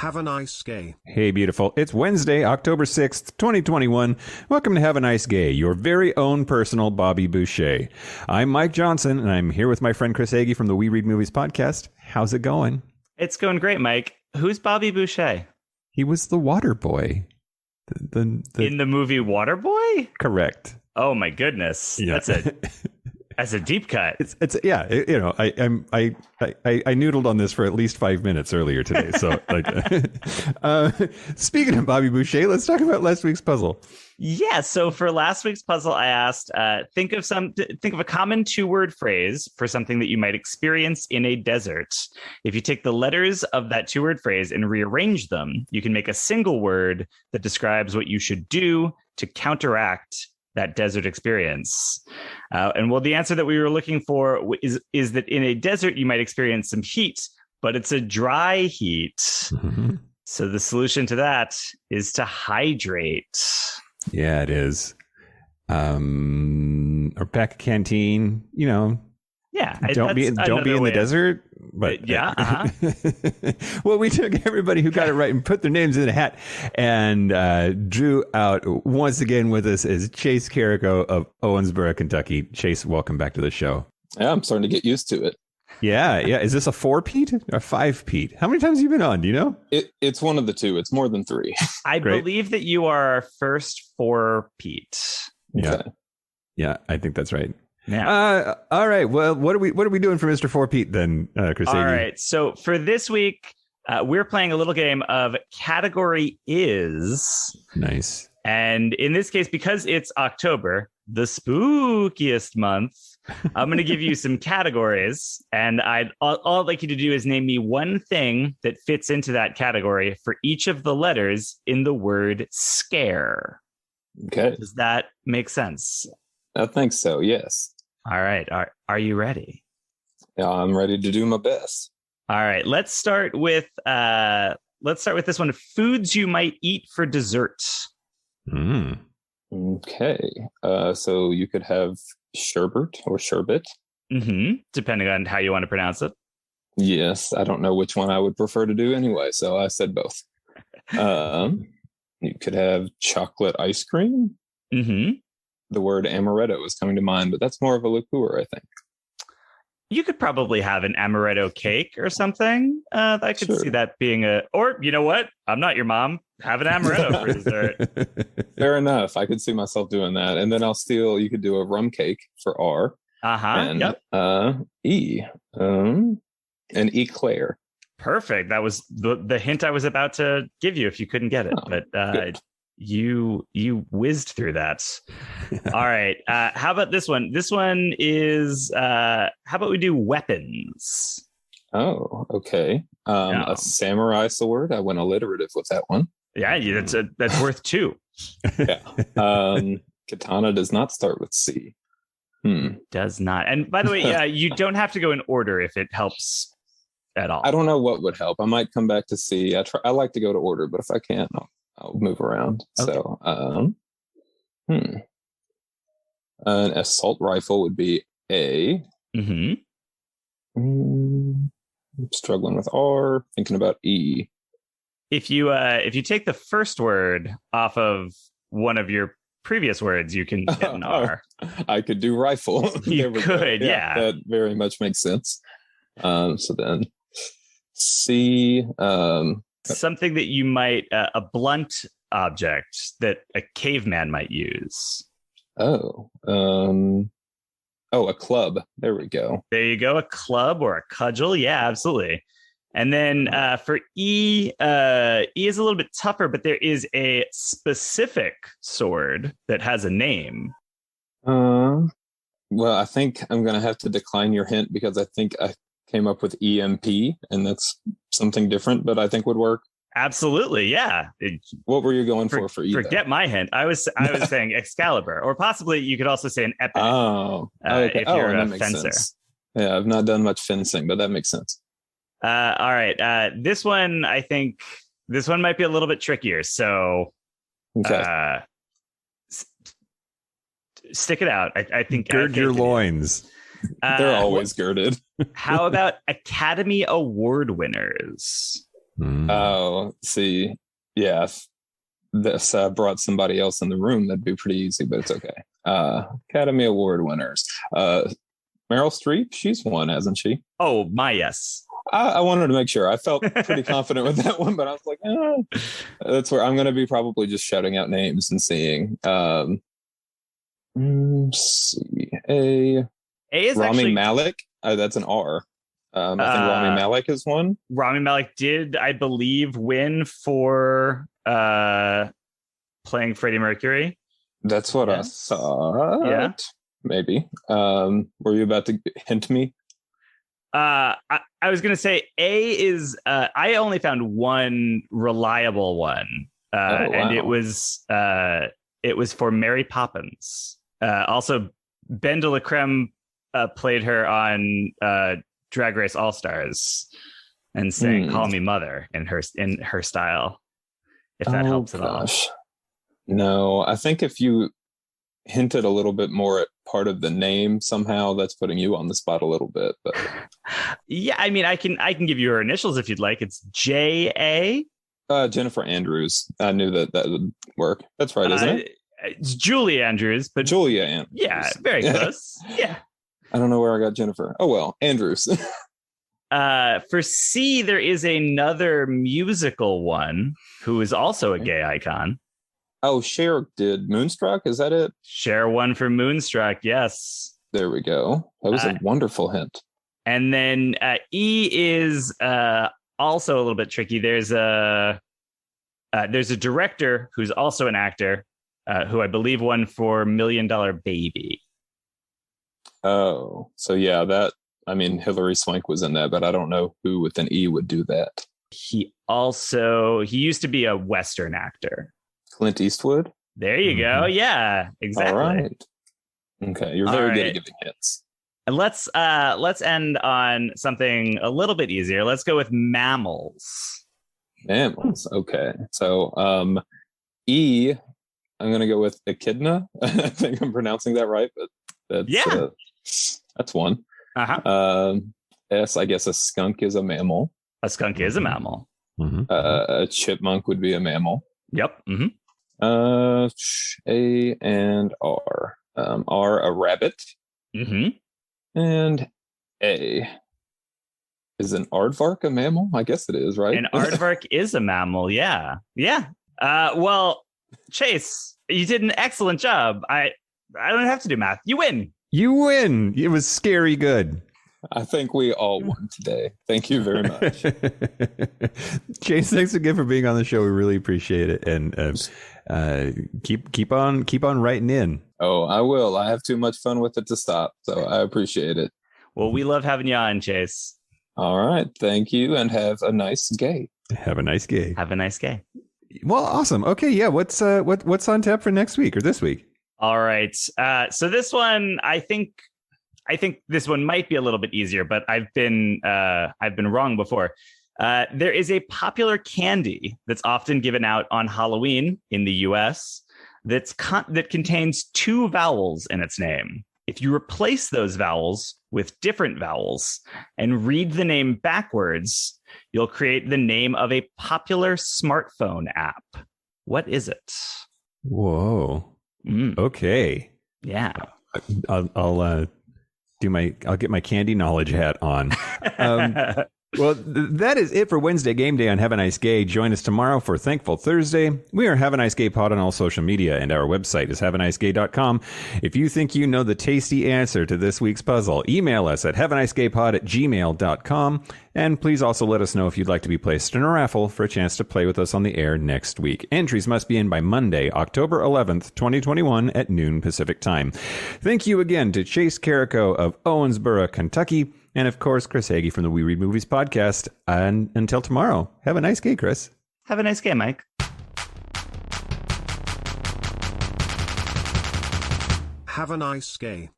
Have a Nice Gay. Hey, beautiful. It's Wednesday, October 6th, 2021. Welcome to Have a Nice Gay, your very own personal Bobby Boucher. I'm Mike Johnson, and I'm here with my friend Chris Agee from the We Read Movies podcast. How's it going? It's going great, Mike. Who's Bobby Boucher? He was the water boy. In the movie Waterboy? Correct. Oh, my goodness. Yeah. That's a deep cut. I noodled on this for at least 5 minutes earlier today. So, speaking of Bobby Boucher, let's talk about last week's puzzle. Yeah. So for last week's puzzle, I asked, think of a common 2-word phrase for something that you might experience in a desert. If you take the letters of that 2-word phrase and rearrange them, you can make a single word that describes what you should do to counteract that desert experience. The answer that we were looking for is that in a desert, you might experience some heat, but it's a dry heat. Mm-hmm. So the solution to that is to hydrate. Yeah, it is. Or pack a canteen, Yeah. Don't be in the desert. But yeah. Uh-huh. Well, we took everybody who got it right and put their names in a hat, and drew out once again with us is Chase Carrico of Owensboro, Kentucky. Chase, welcome back to the show. Yeah, I'm starting to get used to it. Yeah. Is this a 4-peat or 5-peat? How many times have you been on? Do you know? It's one of the two. It's more than 3. I believe that you are our first 4-peat. Yeah. Yeah, I think that's right. Yeah. All right. Well, what are we doing for Mr. 4-peat then, Chris? All right. So for this week, we're playing a little game of Category Is. Nice. And in this case, because it's October, the spookiest month, I'm going to give you some categories, and all I'd like you to do is name me one thing that fits into that category for each of the letters in the word scare. Okay. Does that make sense? I think so, yes. All right. Are you ready? Yeah, I'm ready to do my best. All right. Let's start with this one. Foods you might eat for dessert. Okay. So you could have sherbet or sherbet. Mm-hmm. Depending on how you want to pronounce it. Yes. I don't know which one I would prefer to do anyway, so I said both. You could have chocolate ice cream. Mm-hmm. The word amaretto is coming to mind, but that's more of a liqueur, I think. You could probably have an amaretto cake or something. I could see that being or you know what? I'm not your mom. Have an amaretto for dessert. Fair enough. I could see myself doing that. And then you could do a rum cake for R. Uh-huh. And yep. E. An eclair. Perfect. That was the hint I was about to give you if you couldn't get it. But you whizzed through that. All right. How about this one? This one is how about we do weapons? Oh, okay. A samurai sword. I went alliterative with that one. Yeah, that's worth 2. Yeah. Katana does not start with C. Does not. And by the way, you don't have to go in order if it helps at all. I don't know what would help. I might come back to C. I like to go to order, but if I can't, I'll move around. Okay. So, an assault rifle would be A. Mm-hmm. I'm struggling with R. Thinking about E. If you take the first word off of one of your previous words, you can get an R. I could do rifle. You could, yeah. That very much makes sense. So then C. Something that you might, a blunt object that a caveman might use. A club. There we go. There you go. A club or a cudgel. Yeah, absolutely. And then for E, E is a little bit tougher, but there is a specific sword that has a name. Well, I think I'm going to have to decline your hint because I think I came up with EMP, and that's something different, but I think would work. Absolutely, yeah. What were you going for E? Forget my hint. I was saying Excalibur, or possibly you could also say an epic. Okay. If you're a makes fencer. Sense. Yeah, I've not done much fencing, but that makes sense. All right. This one, I think, might be a little bit trickier. So, okay. Stick it out. I think gird your loins. They're always girded. How about Academy Award winners? Oh, see, yeah. If this brought somebody else in the room, that'd be pretty easy, but it's okay. Academy Award winners. Meryl Streep, she's won, hasn't she? Oh, my yes. I wanted to make sure. I felt pretty confident with that one, but I was like, that's where I'm going to be probably just shouting out names and seeing. See, A is Rami actually Malek. That's an R. I think Rami Malek is one. Rami Malek did, I believe, win for playing Freddie Mercury. That's what I thought. Yeah, maybe. Were you about to hint me? I was going to say A is. I only found one reliable one, and it was for Mary Poppins. Also, Ben de la Creme played her on Drag Race All Stars and sang "Call Me Mother" in her style. If that helps at all. No, I think if you hinted a little bit more at part of the name somehow, that's putting you on the spot a little bit. But yeah, I mean, I can give you her initials if you'd like. It's J.A. Jennifer Andrews. I knew that would work. That's right, isn't it? It's Julie Andrews, but Julia Andrews. Yeah, very close. Yeah. I don't know where I got Jennifer. Oh well, Andrews. For C, there is another musical one who is also a gay icon. Oh, Cher did Moonstruck. Is that it? Cher won for Moonstruck. Yes. There we go. That was a wonderful hint. And then E is also a little bit tricky. There's a director who's also an actor who I believe won for $1 Million Baby. Oh, so yeah, Hilary Swank was in that, but I don't know who with an E would do that. He used to be a Western actor. Clint Eastwood? There you go. Yeah, exactly. All right. Okay, you're very good at giving hints. And let's end on something a little bit easier. Let's go with mammals. Mammals. Okay. So E, I'm going to go with echidna. I think I'm pronouncing that right, but that's one. S, I guess a skunk is a mammal. A skunk is a mammal. Mm-hmm. A chipmunk would be a mammal. Yep. Mm-hmm. A and R. R, a rabbit. Mm-hmm. And A. Is an aardvark a mammal? I guess it is, right? An aardvark is a mammal. Yeah. Yeah. Well, Chase, you did an excellent job. I don't have to do math. You win. You win. It was scary good. I think we all won today. Thank you very much. Chase, thanks again for being on the show. We really appreciate it. And keep on writing in. Oh, I will. I have too much fun with it to stop. So I appreciate it. Well, we love having you on, Chase. All right. Thank you. And have a nice gay. Have a nice gay. Have a nice gay. Well, awesome. Okay. Yeah. What's on tap for next week or this week? All right. So this one, I think this one might be a little bit easier, but I've been wrong before. There is a popular candy that's often given out on Halloween in the U.S. that contains two vowels in its name. If you replace those vowels with different vowels and read the name backwards, you'll create the name of a popular smartphone app. What is it? Whoa. Okay. Yeah. I'll get my candy knowledge hat on. Well, that is it for Wednesday Game Day on Have a Nice Gay. Join us tomorrow for Thankful Thursday. We are Have a Nice Gay Pod on all social media, and our website is haveanicegay.com. If you think you know the tasty answer to this week's puzzle, email us at haveanicegaypod@gmail.com. And please also let us know if you'd like to be placed in a raffle for a chance to play with us on the air next week. Entries must be in by Monday, October 11th, 2021 at noon Pacific time. Thank you again to Chase Carrico of Owensboro, Kentucky. And of course, Chris Hagee from the We Read Movies podcast. And until tomorrow, have a nice day, Chris. Have a nice day, Mike. Have a nice day.